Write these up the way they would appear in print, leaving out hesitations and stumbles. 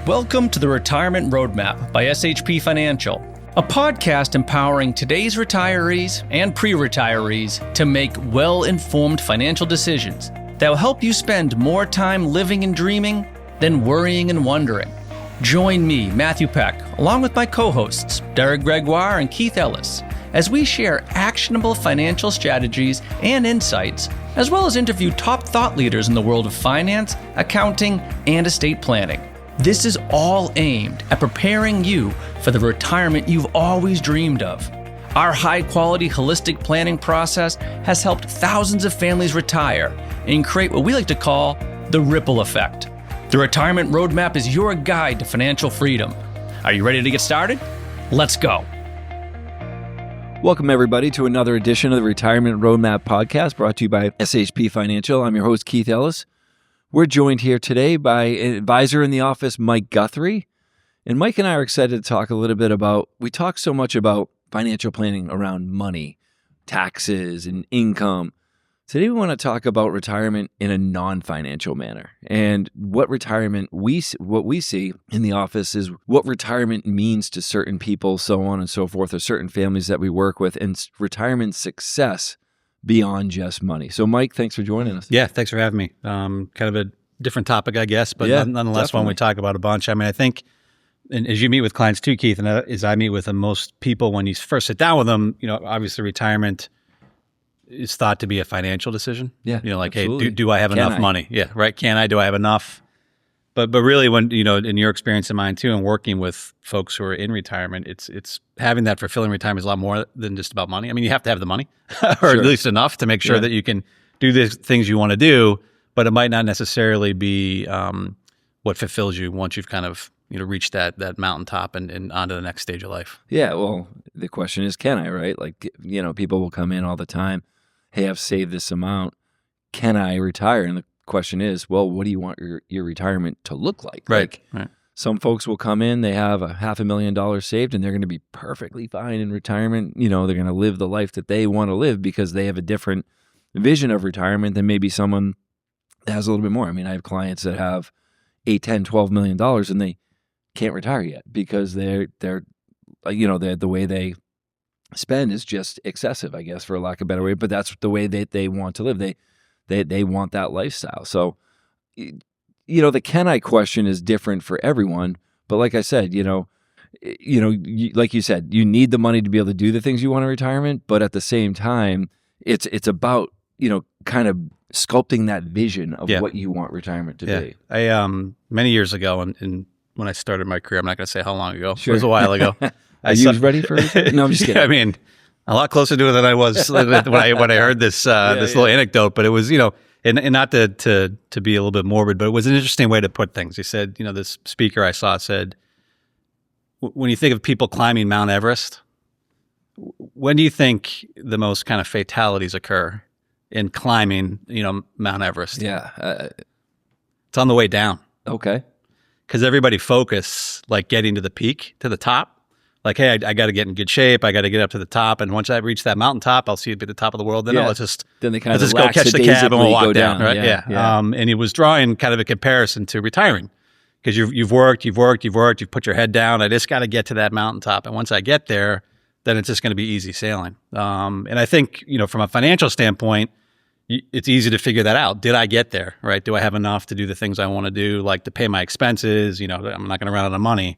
Welcome to the Retirement Roadmap by SHP Financial, a podcast empowering today's retirees and pre-retirees to make well-informed financial decisions that will help you spend more time living and dreaming than worrying and wondering. Join me, Matthew Peck, along with my co-hosts, Derek Gregoire and Keith Ellis, as we share actionable financial strategies and insights, as well as interview top thought leaders in the world of finance, accounting, and estate planning. This is all aimed at preparing you for the retirement you've always dreamed of. Our high-quality holistic planning process has helped thousands of families retire and create what we like to call the ripple effect. The Retirement Roadmap is your guide to financial freedom. Are you ready to get started? Let's go. Welcome, everybody, to another edition of the Retirement Roadmap podcast brought to you by SHP Financial. I'm your host, Keith Ellis. We're joined here today by an advisor in the office, Mike Guthrie. And Mike and I are excited to talk a little bit about, we talk so much about financial planning around money, taxes, and income. Today, we want to talk about retirement in a non-financial manner. And what we see in the office is what retirement means to certain people, so on and so forth, or certain families that we work with, and retirement success beyond just money. So, Mike, thanks for joining us. Yeah, thanks for having me. Kind of a different topic, I guess, but nonetheless, definitely one we talk about a bunch. I mean, I think, and as you meet with clients too, Keith, and as I meet with most people, when you first sit down with them, obviously retirement is thought to be a financial decision. Yeah, like, absolutely. hey, do I have enough money? Yeah, right. Do I have enough? But really, when in your experience and mine too, and working with folks who are in retirement, it's having that fulfilling retirement is a lot more than just about money. I mean, you have to have the money, or at least enough to make sure that you can do the things you want to do. But it might not necessarily be what fulfills you once you've kind of reached that mountaintop and onto the next stage of life. Yeah, well, the question is, can I? Right? Like, people will come in all the time. Hey, I've saved this amount. Can I retire? And the question is, well, what do you want your retirement to look like? Right. Some folks will come in, they have $500,000 saved, and they're going to be perfectly fine in retirement. They're going to live the life that they want to live because they have a different vision of retirement than maybe someone that has a little bit more. I mean, I have clients that have $8, $10, $12 million, and they can't retire yet because they're the way they spend is just excessive, I guess, for a lack of a better way. But that's the way that they want to live. They want that lifestyle. So, the can I question is different for everyone. But like I said, like you said, you need the money to be able to do the things you want in retirement. But at the same time, it's about, kind of sculpting that vision of what you want retirement to be. I many years ago, and when I started my career, I'm not going to say how long ago. Sure. It was a while ago. Are you ready for it? No, I'm just kidding. I mean, a lot closer to it than I was when I heard this little anecdote. But it was, and not to be a little bit morbid, but it was an interesting way to put things. He said, this speaker I saw said, when you think of people climbing Mount Everest, when do you think the most kind of fatalities occur in climbing, Mount Everest? Yeah. It's on the way down. Okay. Because everybody focus like getting to the peak, to the top. Like, hey, I got to get in good shape. I got to get up to the top. And once I reach that mountaintop, I'll see it be the top of the world. Then let's just go catch the cab and we'll walk down. Right? Yeah. And he was drawing kind of a comparison to retiring because you've worked, you've put your head down. I just got to get to that mountaintop. And once I get there, then it's just going to be easy sailing. And I think, from a financial standpoint, it's easy to figure that out. Did I get there? Right? Do I have enough to do the things I want to do, like to pay my expenses? I'm not going to run out of money,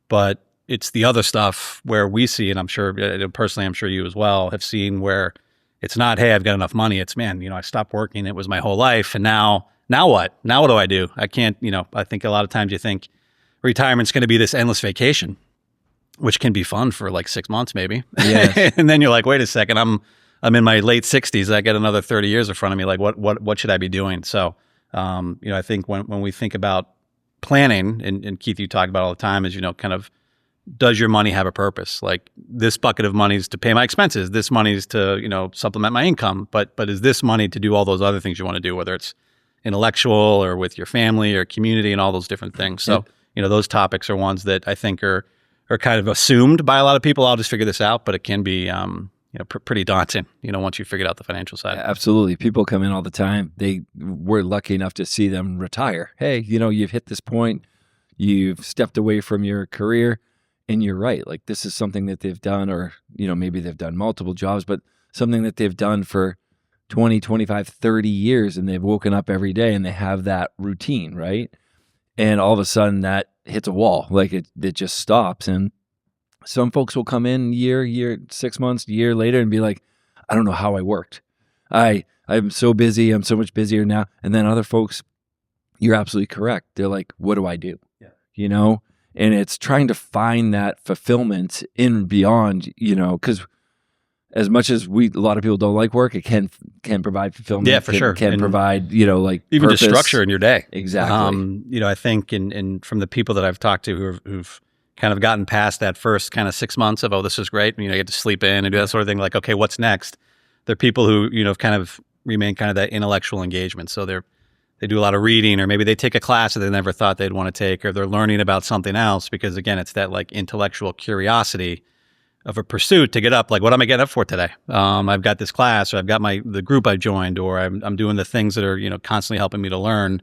but it's the other stuff where we see, and I'm sure personally, I'm sure you as well have seen where it's not, hey, I've got enough money. It's, man, I stopped working. It was my whole life. And now what? Now what do I do? I can't, I think a lot of times you think retirement's going to be this endless vacation, which can be fun for like 6 months maybe. Yes. And then you're like, wait a second, I'm in my late 60s. I got another 30 years in front of me. Like what should I be doing? So, I think when we think about planning, and Keith, you talk about all the time is, kind of, does your money have a purpose? Like, this bucket of money is to pay my expenses. This money is to, supplement my income. But is this money to do all those other things you want to do, whether it's intellectual or with your family or community and all those different things? So, those topics are ones that I think are kind of assumed by a lot of people. I'll just figure this out, but it can be, pretty daunting, once you figured out the financial side. Yeah, absolutely. People come in all the time. We're lucky enough to see them retire. Hey, you've hit this point. you've stepped away from your career, and you're right. Like, this is something that they've done, or, maybe they've done multiple jobs, but something that they've done for 20, 25, 30 years, and they've woken up every day and they have that routine, right? And all of a sudden that hits a wall, like it just stops. And some folks will come in year, 6 months, year later and be like, I don't know how I worked. I'm so busy. I'm so much busier now. And then other folks, you're absolutely correct. They're like, what do I do? Yeah. And it's trying to find that fulfillment in and beyond, because as much as a lot of people don't like work, it can provide fulfillment. Yeah, for sure. Can provide, like even purpose. Just structure in your day. Exactly. I think in from the people that I've talked to who've kind of gotten past that first kind of 6 months of, oh, this is great. You get to sleep in and do that sort of thing. Like, okay, what's next? They're people who, kind of remain kind of that intellectual engagement. So they do a lot of reading, or maybe they take a class that they never thought they'd want to take, or they're learning about something else because, again, it's that like intellectual curiosity of a pursuit to get up. Like, what am I getting up for today? I've got this class, or I've got the group I joined, or I'm doing the things that are, constantly helping me to learn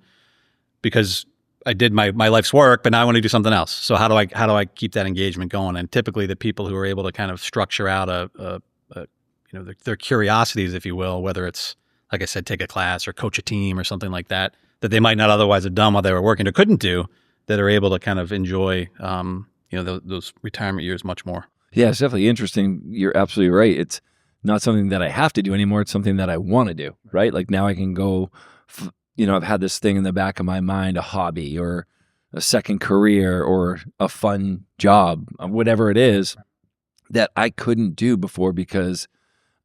because I did my life's work, but now I want to do something else. So how do I keep that engagement going? And typically the people who are able to kind of structure out their curiosities, if you will, whether it's, like I said, take a class or coach a team or something like that they might not otherwise have done while they were working or couldn't do, that are able to kind of enjoy, those retirement years much more. Yeah, it's definitely interesting. You're absolutely right. It's not something that I have to do anymore. It's something that I want to do, right? Like, now I can go, I've had this thing in the back of my mind, a hobby or a second career or a fun job, whatever it is that I couldn't do before because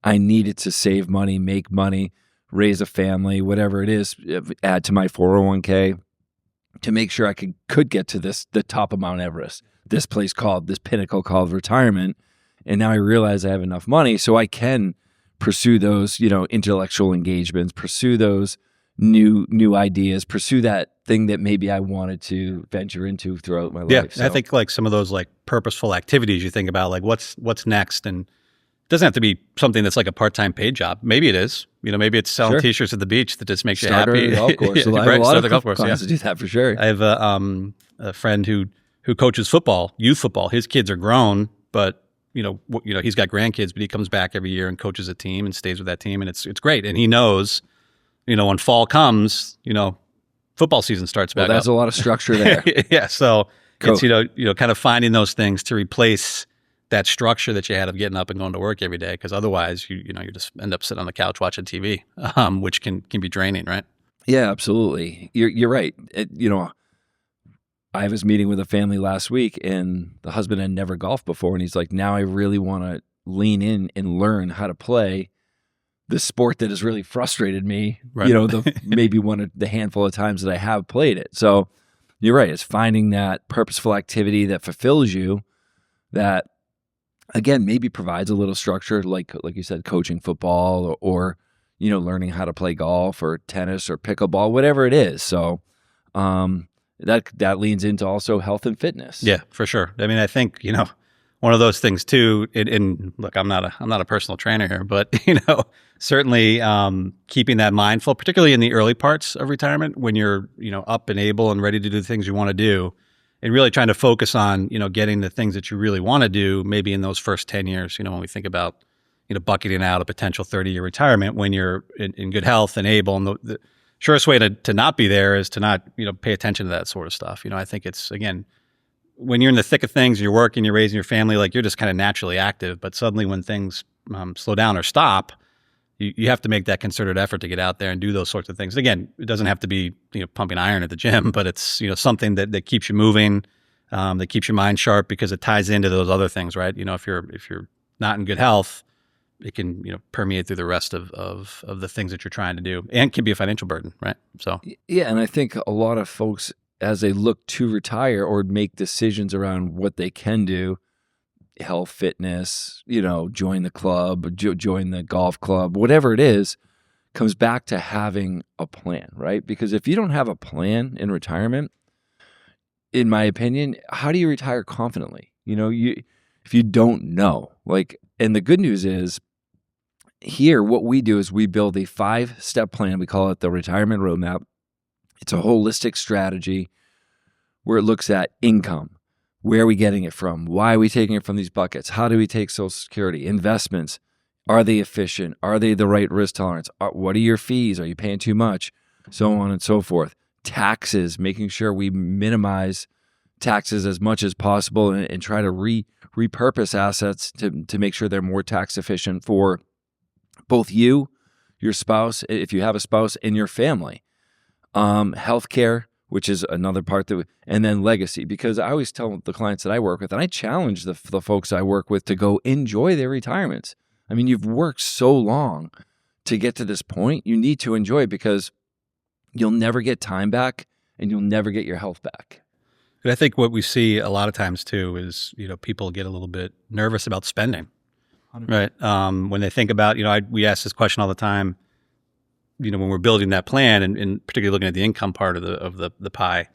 I needed to save money, make money, raise a family, whatever it is, add to my 401k to make sure I could get to the top of Mount Everest, this pinnacle called retirement. And now I realize I have enough money so I can pursue those, intellectual engagements, pursue those new ideas, pursue that thing that maybe I wanted to venture into throughout my life. Yeah, I think like some of those like purposeful activities you think about, like what's next, and it doesn't have to be something that's like a part-time paid job. Maybe it is. Maybe it's selling T-shirts at the beach that just makes you happy. The golf course. Yeah, I have a lot of golf course. to do that for sure. I have a friend who coaches football, youth football. His kids are grown, but he's got grandkids, but he comes back every year and coaches a team and stays with that team, and it's great. And he knows, when fall comes, football season starts back. Well, that's up. a lot of structure there. Yeah, so cool. It's kind of finding those things to replace that structure that you had of getting up and going to work every day, because otherwise you just end up sitting on the couch watching TV, which can be draining, right? Yeah, absolutely. You're right. I was meeting with a family last week, and the husband had never golfed before, and he's like, now I really want to lean in and learn how to play the sport that has really frustrated me, right. Maybe one of the handful of times that I have played it. So you're right. It's finding that purposeful activity that fulfills you, that, again, maybe provides a little structure, like you said, coaching football or learning how to play golf or tennis or pickleball, whatever it is. So that leans into also health and fitness. Yeah, for sure. I mean, I think, one of those things too, and look, I'm not a personal trainer here, but, certainly keeping that mindful, particularly in the early parts of retirement when you're, up and able and ready to do the things you want to do, and really trying to focus on, getting the things that you really want to do maybe in those first 10 years, when we think about, bucketing out a potential 30-year retirement when you're in good health and able. And the surest way to not be there is to not, pay attention to that sort of stuff. I think it's, again, when you're in the thick of things, you're working, you're raising your family, like you're just kind of naturally active. But suddenly when things slow down or stop, you have to make that concerted effort to get out there and do those sorts of things. Again, it doesn't have to be, pumping iron at the gym, but it's, something that keeps you moving, that keeps your mind sharp, because it ties into those other things, right? If you're not in good health, it can, permeate through the rest of the things that you're trying to do, and can be a financial burden, right? So yeah, and I think a lot of folks, as they look to retire or make decisions around what they can do, health, fitness, join the club, join the golf club, whatever it is, comes back to having a plan, right? Because if you don't have a plan in retirement, in my opinion, how do you retire confidently? If you don't know, and the good news is, here, what we do is we build a 5-step plan. We call it the retirement roadmap. It's a holistic strategy where it looks at income. Where are we getting it from? Why are we taking it from these buckets? How do we take Social Security? Investments, are they efficient? Are they the right risk tolerance? What are your fees? Are you paying too much? So on and so forth. Taxes, making sure we minimize taxes as much as possible and try to repurpose assets to make sure they're more tax efficient for both you, your spouse, if you have a spouse, and your family. Healthcare, which is another part and then legacy, because I always tell the clients that I work with, and I challenge the folks I work with to go enjoy their retirements. I mean, you've worked so long to get to this point. You need to enjoy it because you'll never get time back and you'll never get your health back. And I think what we see a lot of times too is, people get a little bit nervous about spending, 100%. Right? When they think about, we ask this question all the time, when we're building that plan and particularly looking at the income part of the pie,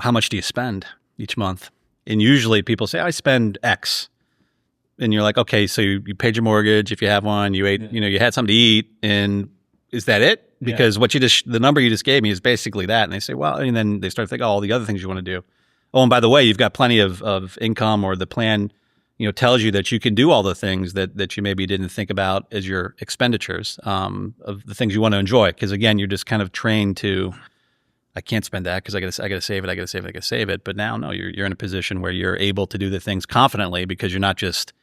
how much do you spend each month? And usually people say, I spend X. And you're like, okay, so you paid your mortgage if you have one, you ate, you had something to eat, and is that it? Because the number you just gave me is basically that. And they say, well, and then they start thinking, all the other things you want to do. Oh, and by the way, you've got plenty of income, or the plan, tells you that you can do all the things that you maybe didn't think about as your expenditures, of the things you want to enjoy. Because again, you're just kind of trained to, I can't spend that because I gotta save it. But now, no, you're in a position where you're able to do the things confidently because you're not just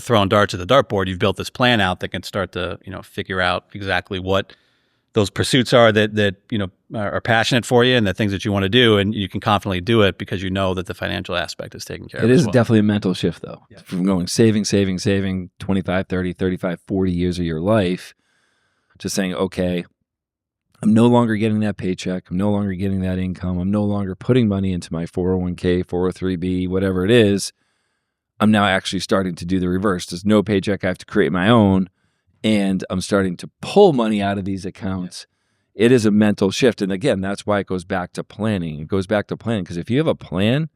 throwing darts at the dartboard. You've built this plan out that can start to figure out exactly what those pursuits are that are passionate for you and the things that you want to do, and you can confidently do it because you know that the financial aspect is taken care of. It is definitely a mental shift, though, from going saving 25, 30, 35, 40 years of your life to saying, okay, I'm no longer getting that paycheck. I'm no longer getting that income. I'm no longer putting money into my 401k, 403b, whatever it is. I'm now actually starting to do the reverse. There's no paycheck. I have to create my own, and I'm starting to pull money out of these accounts. It is a mental shift. And again, that's why it goes back to planning. It goes back to planning because if you have a plan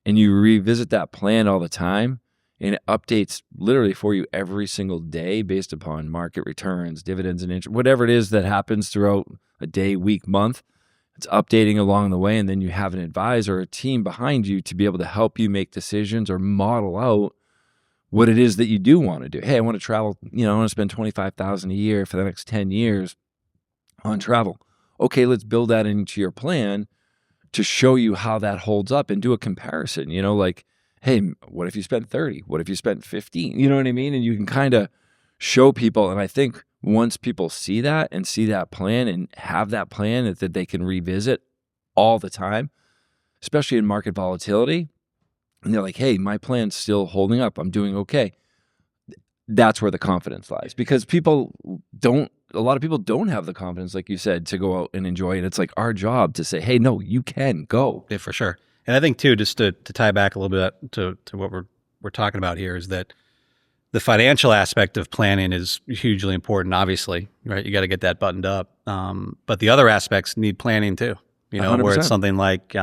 and you revisit that plan all the time and it updates literally for you every single day based upon market returns, dividends, and interest, whatever it is that happens throughout a day, week, month, it's updating along the way. And then you have an advisor or a team behind you to be able to help you make decisions or model out what it is that you do want to do. Hey, I want to travel, I want to spend $25,000 a year for the next 10 years on travel. Okay, let's build that into your plan to show you how that holds up and do a comparison, like, hey, what if you spent 30? What if you spent 15? You know what I mean? And you can kind of show people. And I think once people see that and see that plan and have that plan that they can revisit all the time, especially in market volatility, and they're like, hey, my plan's still holding up. I'm doing okay. That's where the confidence lies, because a lot of people don't have the confidence, like you said, to go out and enjoy it. It's like our job to say, hey, no, you can go. Yeah, for sure. And I think too, just to tie back a little bit to what we're talking about here, is that the financial aspect of planning is hugely important, obviously, right? You got to get that buttoned up. But the other aspects need planning too, 100%. Where it's something like,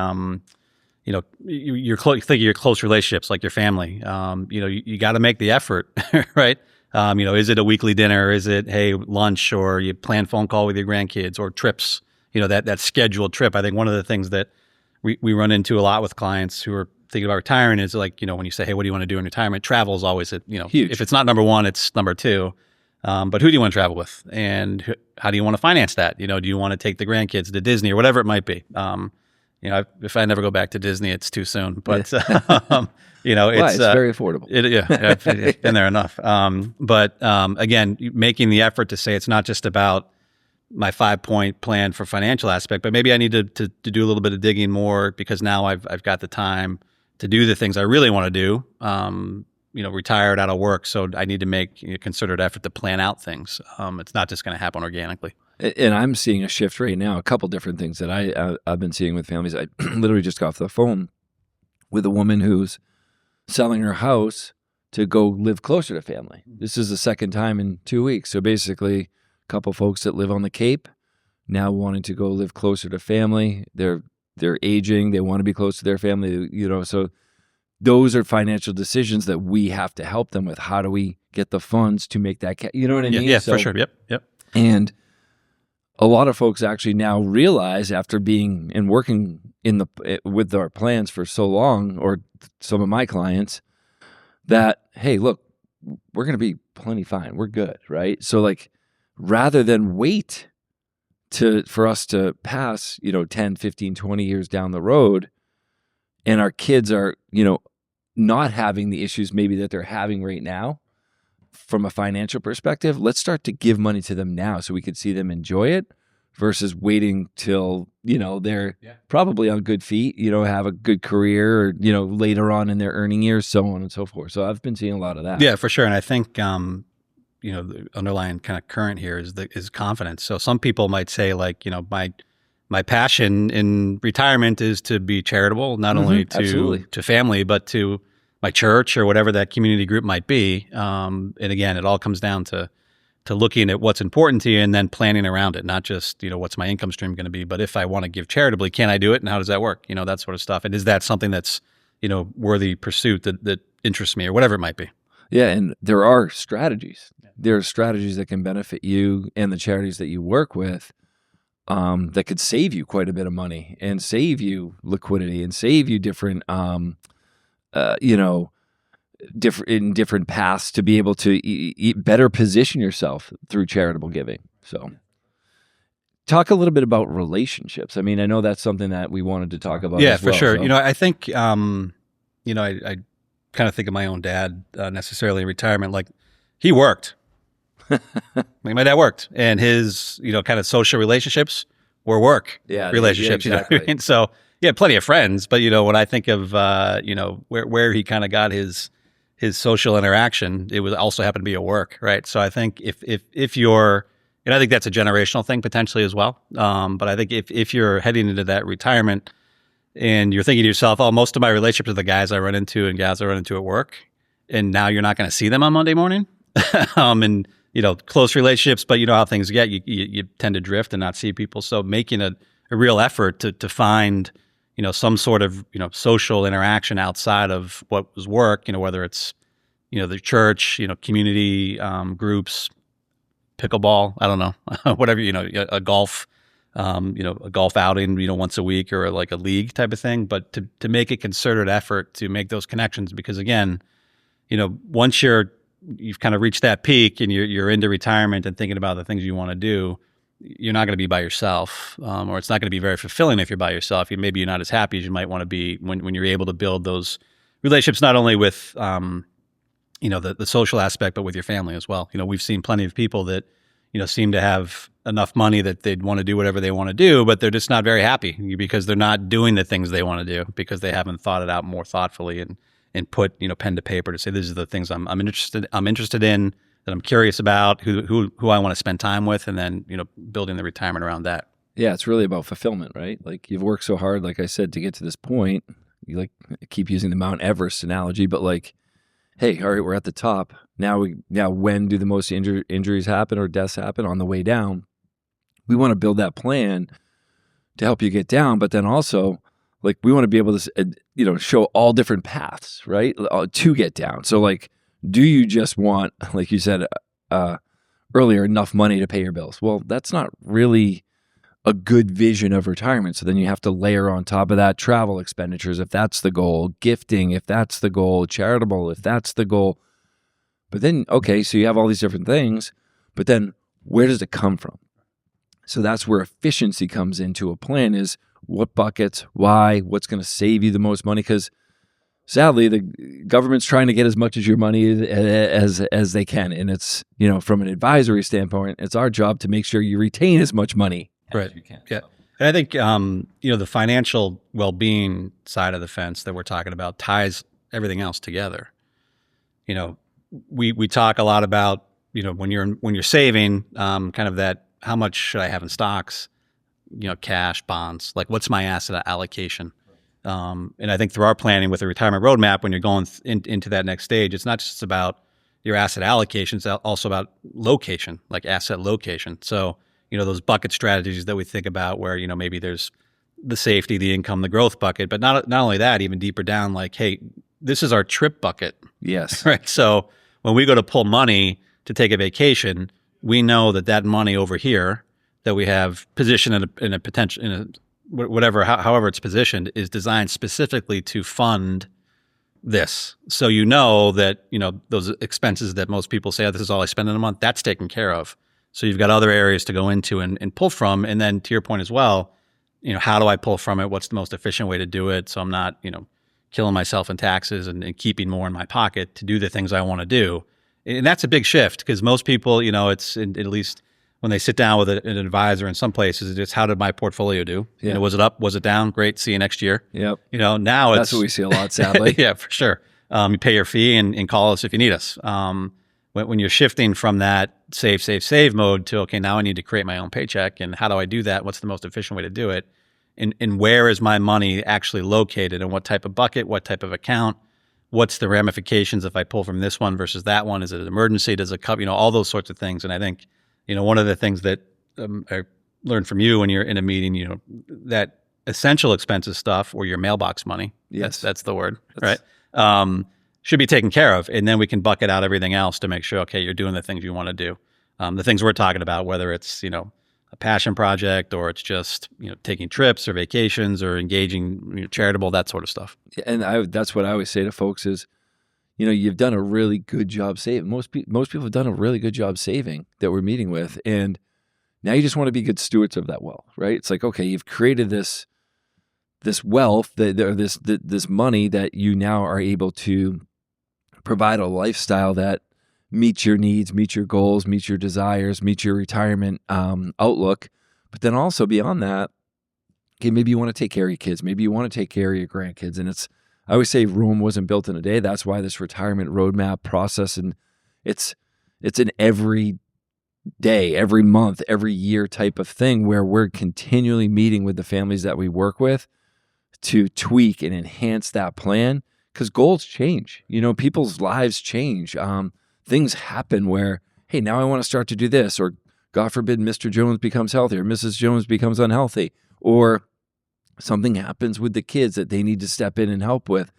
you think of your close relationships, like your family. You got to make the effort, right? Is it a weekly dinner? Is it, hey, lunch, or you plan phone call with your grandkids, or trips, that scheduled trip? I think one of the things that we run into a lot with clients who are thinking about retiring is like, when you say, hey, what do you want to do in retirement? Travel is always, huge. If it's not number one, it's number two. But who do you want to travel with? And how do you want to finance that? Do you want to take the grandkids to Disney or whatever it might be? If I never go back to Disney, it's too soon. But it's very affordable. I've been there enough. But again, making the effort to say it's not just about my 5-point plan for financial aspect, but maybe I need to do a little bit of digging more, because now I've got the time to do the things I really want to do. Retired out of work, so I need to make a concerted effort to plan out things. It's not just going to happen organically. And I'm seeing a shift right now. A couple different things that I've been seeing with families. I literally just got off the phone with a woman who's selling her house to go live closer to family. This is the second time in 2 weeks. So basically, a couple folks that live on the Cape now wanting to go live closer to family. They're aging. They want to be close to their family. So those are financial decisions that we have to help them with. How do we get the funds to make that? You know what I mean? Yeah, for sure. Yep. And a lot of folks actually now realize, after being and working with our plans for so long, or some of my clients, that, hey, look, we're going to be plenty fine. We're good, right? So like, rather than wait for us to pass, 10, 15, 20 years down the road, and our kids are, not having the issues maybe that they're having right now from a financial perspective, let's start to give money to them now so we could see them enjoy it, versus waiting till, they're probably on good feet, have a good career, or, later on in their earning years, so on and so forth. So I've been seeing a lot of that. Yeah, for sure. And I think, the underlying kind of current here is confidence. So some people might say, like, my passion in retirement is to be charitable, not only to family, but to my church or whatever that community group might be. And again, it all comes down to looking at what's important to you and then planning around it, not just, what's my income stream going to be, but if I want to give charitably, can I do it? And how does that work? That sort of stuff. And is that something that's, worthy pursuit that interests me, or whatever it might be? Yeah. And there are strategies. There are strategies that can benefit you and the charities that you work with, that could save you quite a bit of money and save you liquidity and save you different, different paths to be able to better position yourself through charitable giving. So talk a little bit about relationships. I mean, I know that's something that we wanted to talk about. Yeah, as well, for sure. So. I think, I kind of think of my own dad, necessarily in retirement, like he worked. Like my dad worked, and his, kind of social relationships were work relationships. Yeah, exactly. And so he had plenty of friends, but when I think of, where he kind of got his social interaction, it was also happened to be at work, right? So I think if you're, and I think that's a generational thing potentially as well. But I think if you're heading into that retirement and you're thinking to yourself, oh, most of my relationships are the guys I run into and gals I run into at work, and now you're not going to see them on Monday morning, and close relationships, but how things get, you tend to drift and not see people. So making a real effort to find, some sort of, social interaction outside of what was work, whether it's, the church, community groups, pickleball, I don't know, whatever, a golf, a golf outing, once a week, or like a league type of thing, but to make a concerted effort to make those connections, because again, once you've kind of reached that peak and you're into retirement and thinking about the things you want to do, you're not going to be by yourself, or it's not going to be very fulfilling if you're by yourself. Maybe you're not as happy as you might want to be when you're able to build those relationships, not only with, the social aspect, but with your family as well. We've seen plenty of people that, seem to have enough money that they'd want to do whatever they want to do, but they're just not very happy because they're not doing the things they want to do, because they haven't thought it out more thoughtfully and put, pen to paper to say, these are the things I'm interested in, that I'm curious about, who I want to spend time with, and then, building the retirement around that. Yeah, it's really about fulfillment, right? Like, you've worked so hard, like I said, to get to this point. You keep using the Mount Everest analogy, but like, hey, all right, we're at the top. Now when do the most injuries happen or deaths happen? On the way down. We want to build that plan to help you get down, but then also, like, we want to be able to, show all different paths, right, to get down. So, like, do you just want, like you said earlier, enough money to pay your bills? Well, that's not really a good vision of retirement. So then you have to layer on top of that travel expenditures, if that's the goal, gifting, if that's the goal, charitable, if that's the goal. But then, okay, so you have all these different things, but then where does it come from? So that's where efficiency comes into a plan, is what buckets, why, what's going to save you the most money? Because sadly, the government's trying to get as much of your money as they can. And it's, from an advisory standpoint, it's our job to make sure you retain as much money as you can. Yeah. And I think, the financial well-being side of the fence that we're talking about ties everything else together. We talk a lot about, when you're saving, kind of that, how much should I have in stocks, cash, bonds, like what's my asset allocation? And I think through our planning with the retirement roadmap, when you're going into that next stage, it's not just about your asset allocation, it's also about location, like asset location. So, those bucket strategies that we think about where, maybe there's the safety, the income, the growth bucket, but not only that, even deeper down, like, hey, this is our trip bucket. Yes. Right. So when we go to pull money to take a vacation, we know that money over here that we have positioned in a potential, however it's positioned, is designed specifically to fund this. So that, those expenses that most people say, oh, this is all I spend in a month, that's taken care of. So you've got other areas to go into and pull from. And then to your point as well, how do I pull from it? What's the most efficient way to do it? So I'm not, killing myself in taxes and keeping more in my pocket to do the things I want to do. And that's a big shift because most people, it's at least when they sit down with an advisor in some places, it's just, how did my portfolio do? Yeah. Was it up? Was it down? Great. See you next year. Yep. Now that's what we see a lot, sadly. Yeah, for sure. You pay your fee and call us if you need us. When you're shifting from that save mode to, okay, now I need to create my own paycheck, and how do I do that? What's the most efficient way to do it? And where is my money actually located, and what type of bucket, what type of account, what's the ramifications if I pull from this one versus that one? Is it an emergency? Does it cover, all those sorts of things. And I think, one of the things that I learned from you when you're in a meeting, that essential expenses stuff, or your mailbox money, yes, that's the word, right? Should be taken care of. And then we can bucket out everything else to make sure, okay, you're doing the things you want to do. The things we're talking about, whether it's, a passion project, or it's just, taking trips or vacations or engaging, charitable, that sort of stuff. And that's what I always say to folks is, you've done a really good job saving. Most people have done a really good job saving that we're meeting with. And now you just want to be good stewards of that wealth, right? It's like, okay, you've created this wealth, this money that you now are able to provide a lifestyle that meets your needs, meets your goals, meets your desires, meets your retirement outlook. But then also beyond that, okay, maybe you want to take care of your kids. Maybe you want to take care of your grandkids. And I always say Rome wasn't built in a day. That's why this retirement roadmap process, and it's an every day, every month, every year type of thing where we're continually meeting with the families that we work with to tweak and enhance that plan, because goals change. People's lives change. Things happen where, hey, now I want to start to do this, or God forbid, Mr. Jones becomes healthy, or Mrs. Jones becomes unhealthy, or something happens with the kids that they need to step in and help with.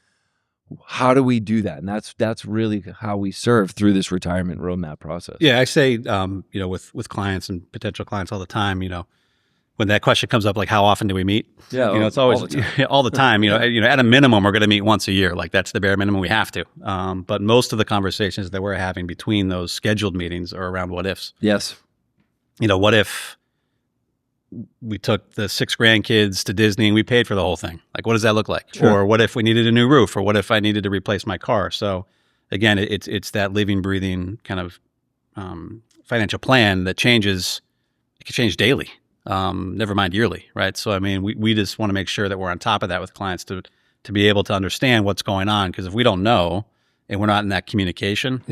How do we do that? And that's really how we serve through this retirement roadmap process. Yeah, I say, with clients and potential clients all the time, when that question comes up, like, how often do we meet? Yeah, it's always all the time. At a minimum, we're going to meet once a year. Like, that's the bare minimum we have to. But most of the conversations that we're having between those scheduled meetings are around what ifs. Yes. What if we took the 6 grandkids to Disney and we paid for the whole thing? Like, what does that look like? Sure. Or what if we needed a new roof? Or what if I needed to replace my car? So again, it's that living, breathing kind of financial plan that changes. It can change daily. Never mind yearly, right? So, I mean, we just want to make sure that we're on top of that with clients to be able to understand what's going on. Because if we don't know and we're not in that communication,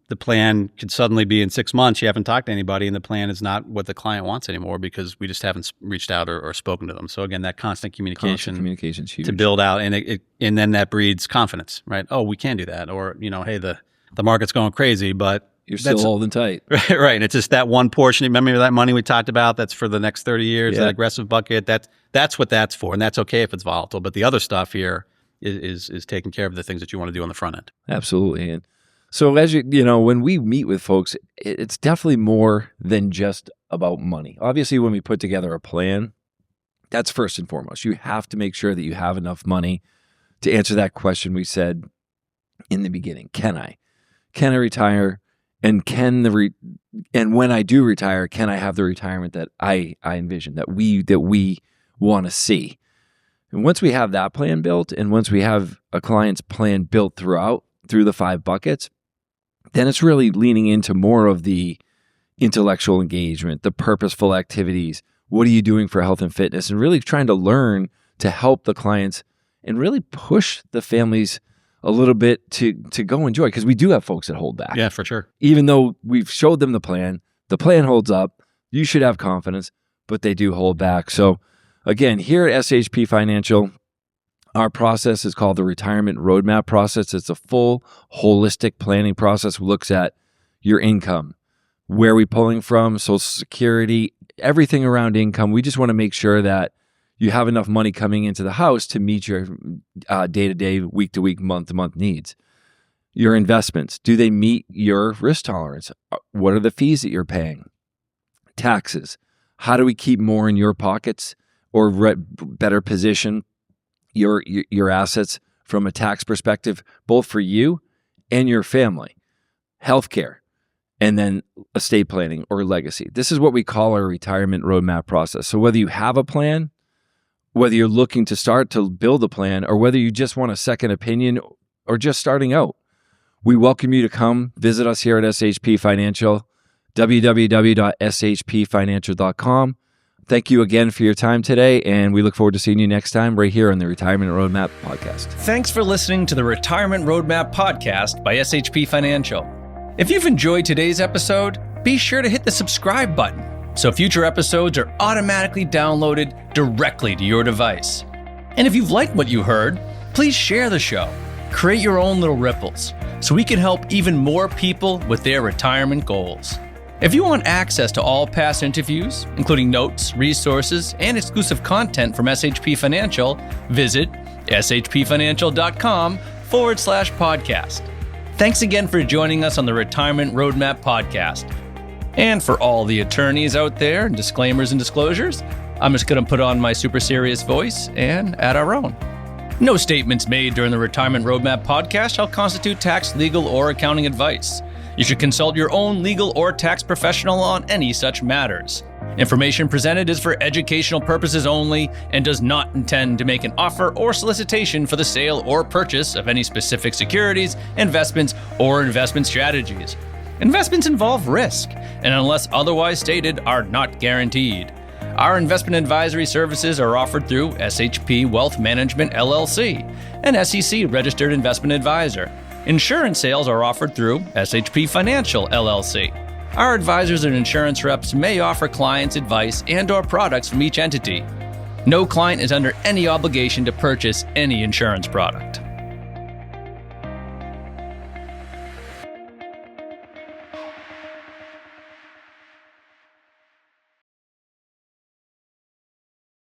the plan could suddenly be in 6 months, you haven't talked to anybody, and the plan is not what the client wants anymore because we just haven't reached out or spoken to them. So again, that constant communication is huge to build out, and then that breeds confidence, right? Oh, we can do that. Or, hey, the market's going crazy, but you're still holding tight. Right. And it's just that one portion. Remember that money we talked about that's for the next 30 years, that aggressive bucket? That's what that's for. And that's okay if it's volatile. But the other stuff here is taking care of the things that you want to do on the front end. Absolutely. And so as when we meet with folks, it's definitely more than just about money. Obviously, when we put together a plan, that's first and foremost. You have to make sure that you have enough money to answer that question we said in the beginning. Can I retire? And and when I do retire, can I have the retirement that I envision, that we want to see? And once we have that plan built, and once we have a client's plan built through the 5 buckets, then it's really leaning into more of the intellectual engagement, the purposeful activities. What are you doing for health and fitness? And really trying to learn to help the clients and really push the families a little bit to go enjoy, because we do have folks that hold back. Yeah, for sure. Even though we've showed them the plan holds up, you should have confidence, but they do hold back. So again, here at SHP Financial, our process is called the Retirement Roadmap process. It's a full holistic planning process. It looks at your income, where are we pulling from, Social Security, everything around income. We just want to make sure that you have enough money coming into the house to meet your day-to-day, week-to-week, month-to-month needs. Your investments, do they meet your risk tolerance? What are the fees that you're paying? Taxes. How do we keep more in your pockets or better position your assets from a tax perspective, both for you and your family? Healthcare, and then estate planning or legacy. This is what we call our retirement roadmap process. So whether you have a plan, whether you're looking to start to build a plan, or whether you just want a second opinion or just starting out, we welcome you to come visit us here at SHP Financial, www.shpfinancial.com. Thank you again for your time today, and we look forward to seeing you next time right here on the Retirement Roadmap Podcast. Thanks for listening to the Retirement Roadmap Podcast by SHP Financial. If you've enjoyed today's episode, be sure to hit the subscribe button so future episodes are automatically downloaded directly to your device. And if you've liked what you heard, please share the show. Create your own little ripples so we can help even more people with their retirement goals. If you want access to all past interviews, including notes, resources, and exclusive content from SHP Financial, visit shpfinancial.com/podcast. Thanks again for joining us on the Retirement Roadmap Podcast. And for all the attorneys out there, disclaimers and disclosures, I'm just going to put on my super serious voice and add our own. No statements made during the Retirement Roadmap Podcast shall constitute tax, legal, or accounting advice. You should consult your own legal or tax professional on any such matters. Information presented is for educational purposes only and does not intend to make an offer or solicitation for the sale or purchase of any specific securities, investments, or investment strategies. Investments involve risk, and unless otherwise stated, are not guaranteed. Our investment advisory services are offered through SHP Wealth Management, LLC, an SEC-registered investment advisor. Insurance sales are offered through SHP Financial, LLC. Our advisors and insurance reps may offer clients advice and/or products from each entity. No client is under any obligation to purchase any insurance product.